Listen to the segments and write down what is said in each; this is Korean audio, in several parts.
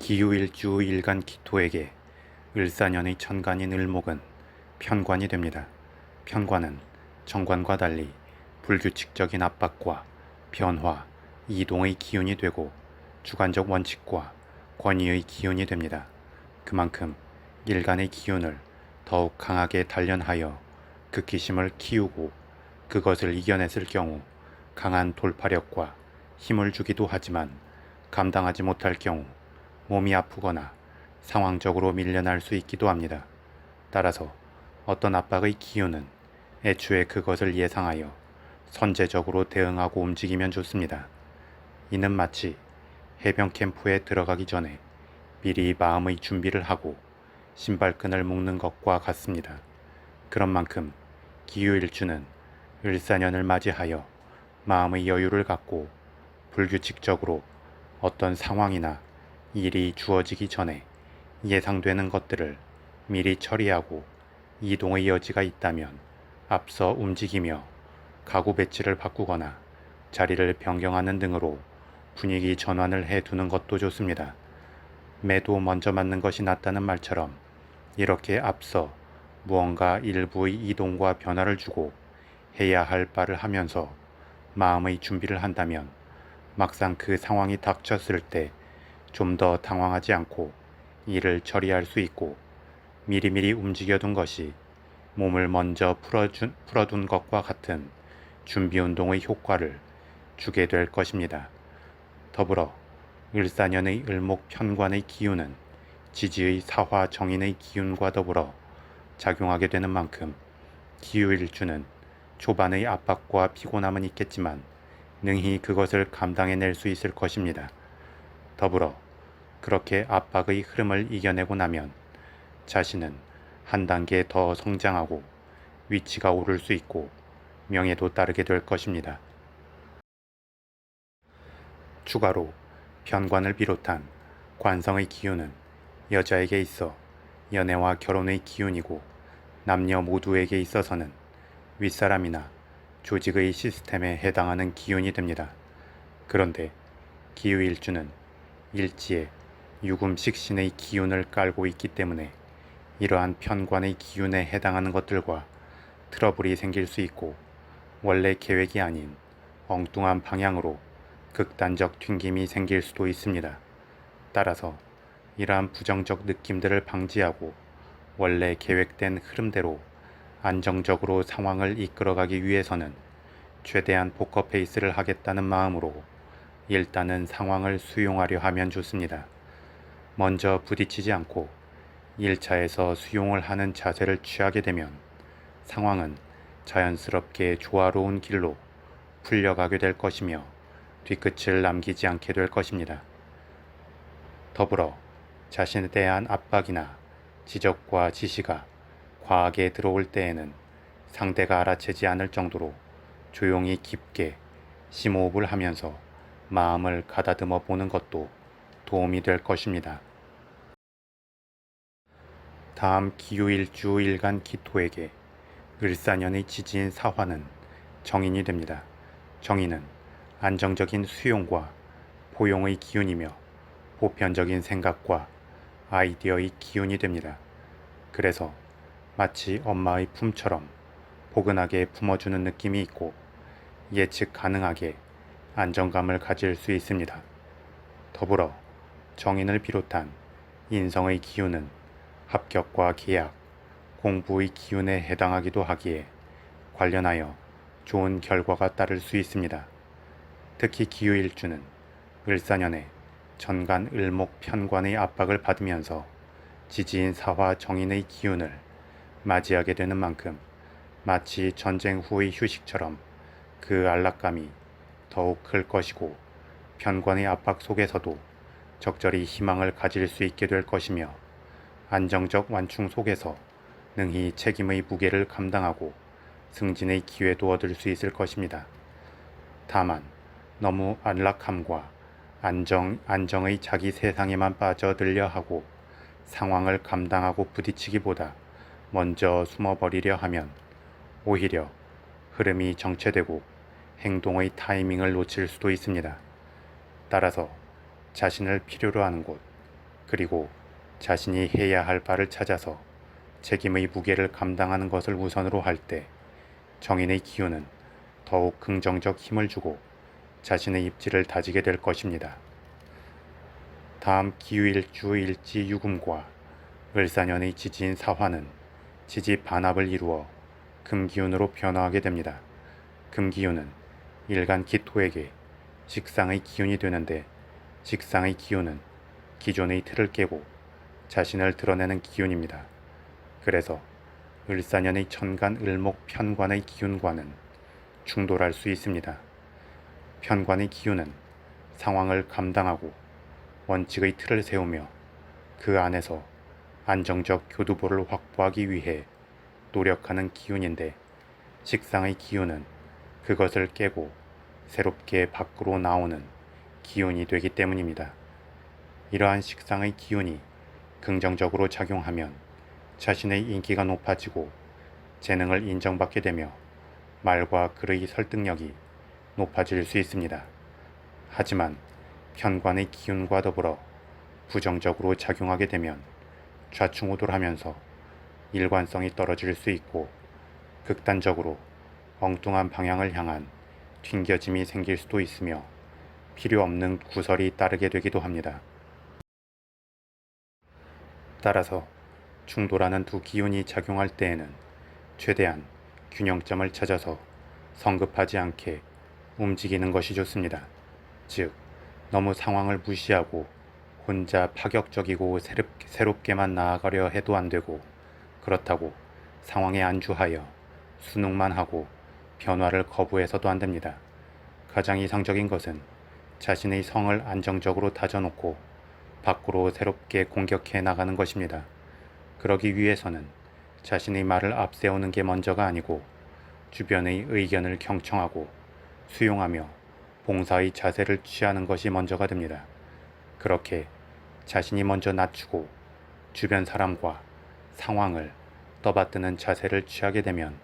기유일주 일간 기토에게 을사년의 천간인 을목은 편관이 됩니다. 편관은 정관과 달리 불규칙적인 압박과 변화, 이동의 기운이 되고 주관적 원칙과 권위의 기운이 됩니다. 그만큼 일간의 기운을 더욱 강하게 단련하여 극기심을 키우고 그것을 이겨냈을 경우 강한 돌파력과 힘을 주기도 하지만 감당하지 못할 경우 몸이 아프거나 상황적으로 밀려날 수 있기도 합니다. 따라서 어떤 압박의 기운은 애초에 그것을 예상하여 선제적으로 대응하고 움직이면 좋습니다. 이는 마치 해병 캠프에 들어가기 전에 미리 마음의 준비를 하고 신발끈을 묶는 것과 같습니다. 그런 만큼 기유일주는 을사년을 맞이하여 마음의 여유를 갖고 불규칙적으로 어떤 상황이나 일이 주어지기 전에 예상되는 것들을 미리 처리하고 이동의 여지가 있다면 앞서 움직이며 가구 배치를 바꾸거나 자리를 변경하는 등으로 분위기 전환을 해두는 것도 좋습니다. 매도 먼저 맞는 것이 낫다는 말처럼 이렇게 앞서 무언가 일부의 이동과 변화를 주고 해야 할 바를 하면서 마음의 준비를 한다면 막상 그 상황이 닥쳤을 때 좀 더 당황하지 않고 일을 처리할 수 있고 미리미리 움직여둔 것이 몸을 먼저 풀어둔 것과 같은 준비운동의 효과를 주게 될 것입니다. 더불어 을사년의 을목 편관의 기운은 지지의 사화 정인의 기운과 더불어 작용하게 되는 만큼 기유일주는 초반의 압박과 피곤함은 있겠지만 능히 그것을 감당해낼 수 있을 것입니다. 더불어 그렇게 압박의 흐름을 이겨내고 나면 자신은 한 단계 더 성장하고 위치가 오를 수 있고 명예도 따르게 될 것입니다. 추가로 편관을 비롯한 관성의 기운은 여자에게 있어 연애와 결혼의 기운이고 남녀 모두에게 있어서는 윗사람이나 조직의 시스템에 해당하는 기운이 됩니다. 그런데 기유일주는 일지에 유금식신의 기운을 깔고 있기 때문에 이러한 편관의 기운에 해당하는 것들과 트러블이 생길 수 있고 원래 계획이 아닌 엉뚱한 방향으로 극단적 튕김이 생길 수도 있습니다. 따라서 이러한 부정적 느낌들을 방지하고 원래 계획된 흐름대로 안정적으로 상황을 이끌어가기 위해서는 최대한 포커페이스를 하겠다는 마음으로 일단은 상황을 수용하려 하면 좋습니다. 먼저 부딪히지 않고 1차에서 수용을 하는 자세를 취하게 되면 상황은 자연스럽게 조화로운 길로 풀려가게 될 것이며 뒤끝을 남기지 않게 될 것입니다. 더불어 자신에 대한 압박이나 지적과 지시가 과하게 들어올 때에는 상대가 알아채지 않을 정도로 조용히 깊게 심호흡을 하면서 마음을 가다듬어 보는 것도 도움이 될 것입니다. 다음 기유일주 일간 기토에게 을사년의 지지인 사화는 정인이 됩니다. 정인은 안정적인 수용과 포용의 기운이며 보편적인 생각과 아이디어의 기운이 됩니다. 그래서 마치 엄마의 품처럼 포근하게 품어주는 느낌이 있고 예측 가능하게 안정감을 가질 수 있습니다. 더불어 정인을 비롯한 인성의 기운은 합격과 계약, 공부의 기운에 해당하기도 하기에 관련하여 좋은 결과가 따를 수 있습니다. 특히 기유일주는 을사년에 천간 을목 편관의 압박을 받으면서 지지인 사화 정인의 기운을 맞이하게 되는 만큼 마치 전쟁 후의 휴식처럼 그 안락감이 더욱 클 것이고 편관의 압박 속에서도 적절히 희망을 가질 수 있게 될 것이며 안정적 완충 속에서 능히 책임의 무게를 감당하고 승진의 기회도 얻을 수 있을 것입니다. 다만 너무 안락함과 안정의 자기 세상에만 빠져들려 하고 상황을 감당하고 부딪히기보다 먼저 숨어버리려 하면 오히려 흐름이 정체되고 행동의 타이밍을 놓칠 수도 있습니다. 따라서 자신을 필요로 하는 곳, 그리고 자신이 해야 할 바를 찾아서 책임의 무게를 감당하는 것을 우선으로 할 때 정인의 기운은 더욱 긍정적 힘을 주고 자신의 입지를 다지게 될 것입니다. 다음 기후일주 일지 유금과 을사년의 지지인 사화는 지지 반합을 이루어 금기운으로 변화하게 됩니다. 금기운은 일간 기토에게 식상의 기운이 되는데 식상의 기운은 기존의 틀을 깨고 자신을 드러내는 기운입니다. 그래서 을사년의 천간 을목 편관의 기운과는 충돌할 수 있습니다. 편관의 기운은 상황을 감당하고 원칙의 틀을 세우며 그 안에서 안정적 교두보를 확보하기 위해 노력하는 기운인데 식상의 기운은 그것을 깨고 새롭게 밖으로 나오는 기운이 되기 때문입니다. 이러한 식상의 기운이 긍정적으로 작용하면 자신의 인기가 높아지고 재능을 인정받게 되며 말과 글의 설득력이 높아질 수 있습니다. 하지만 편관의 기운과 더불어 부정적으로 작용하게 되면 좌충우돌하면서 일관성이 떨어질 수 있고 극단적으로 엉뚱한 방향을 향한 튕겨짐이 생길 수도 있으며 필요 없는 구설이 따르게 되기도 합니다. 따라서 충돌하는 두 기운이 작용할 때에는 최대한 균형점을 찾아서 성급하지 않게 움직이는 것이 좋습니다. 즉, 너무 상황을 무시하고 혼자 파격적이고 새롭게만 나아가려 해도 안 되고, 그렇다고 상황에 안주하여 순응만 하고 변화를 거부해서도 안 됩니다. 가장 이상적인 것은 자신의 성을 안정적으로 다져놓고 밖으로 새롭게 공격해 나가는 것입니다. 그러기 위해서는 자신의 말을 앞세우는 게 먼저가 아니고 주변의 의견을 경청하고 수용하며 봉사의 자세를 취하는 것이 먼저가 됩니다. 그렇게 자신이 먼저 낮추고 주변 사람과 상황을 떠받드는 자세를 취하게 되면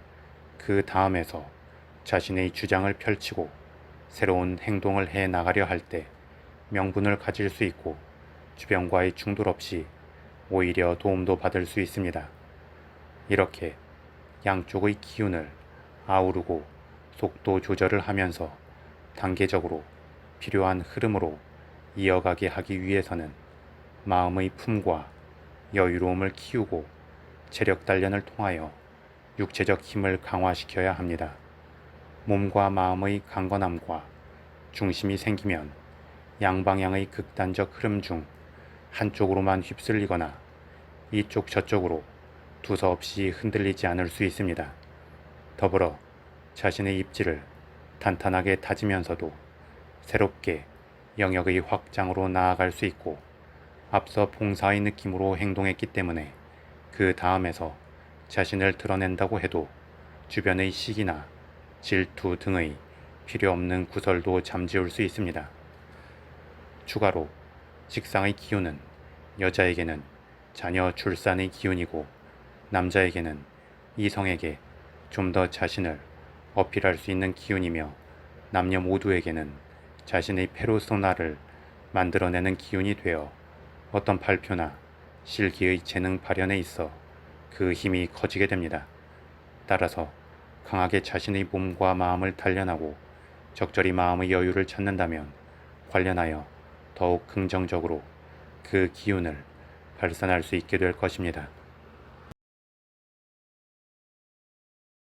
그 다음에서 자신의 주장을 펼치고 새로운 행동을 해 나가려 할 때 명분을 가질 수 있고 주변과의 충돌 없이 오히려 도움도 받을 수 있습니다. 이렇게 양쪽의 기운을 아우르고 속도 조절을 하면서 단계적으로 필요한 흐름으로 이어가게 하기 위해서는 마음의 품과 여유로움을 키우고 체력 단련을 통하여 육체적 힘을 강화시켜야 합니다. 몸과 마음의 강건함과 중심이 생기면 양방향의 극단적 흐름 중 한쪽으로만 휩쓸리거나 이쪽 저쪽으로 두서없이 흔들리지 않을 수 있습니다. 더불어 자신의 입지를 탄탄하게 다지면서도 새롭게 영역의 확장으로 나아갈 수 있고 앞서 봉사의 느낌으로 행동했기 때문에 그 다음에서 자신을 드러낸다고 해도 주변의 시기나 질투 등의 필요 없는 구설도 잠재울 수 있습니다. 추가로 식상의 기운은 여자에게는 자녀 출산의 기운이고 남자에게는 이성에게 좀 더 자신을 어필할 수 있는 기운이며 남녀 모두에게는 자신의 페르소나를 만들어내는 기운이 되어 어떤 발표나 실기의 재능 발현에 있어 그 힘이 커지게 됩니다. 따라서 강하게 자신의 몸과 마음을 단련하고 적절히 마음의 여유를 찾는다면 관련하여 더욱 긍정적으로 그 기운을 발산할 수 있게 될 것입니다.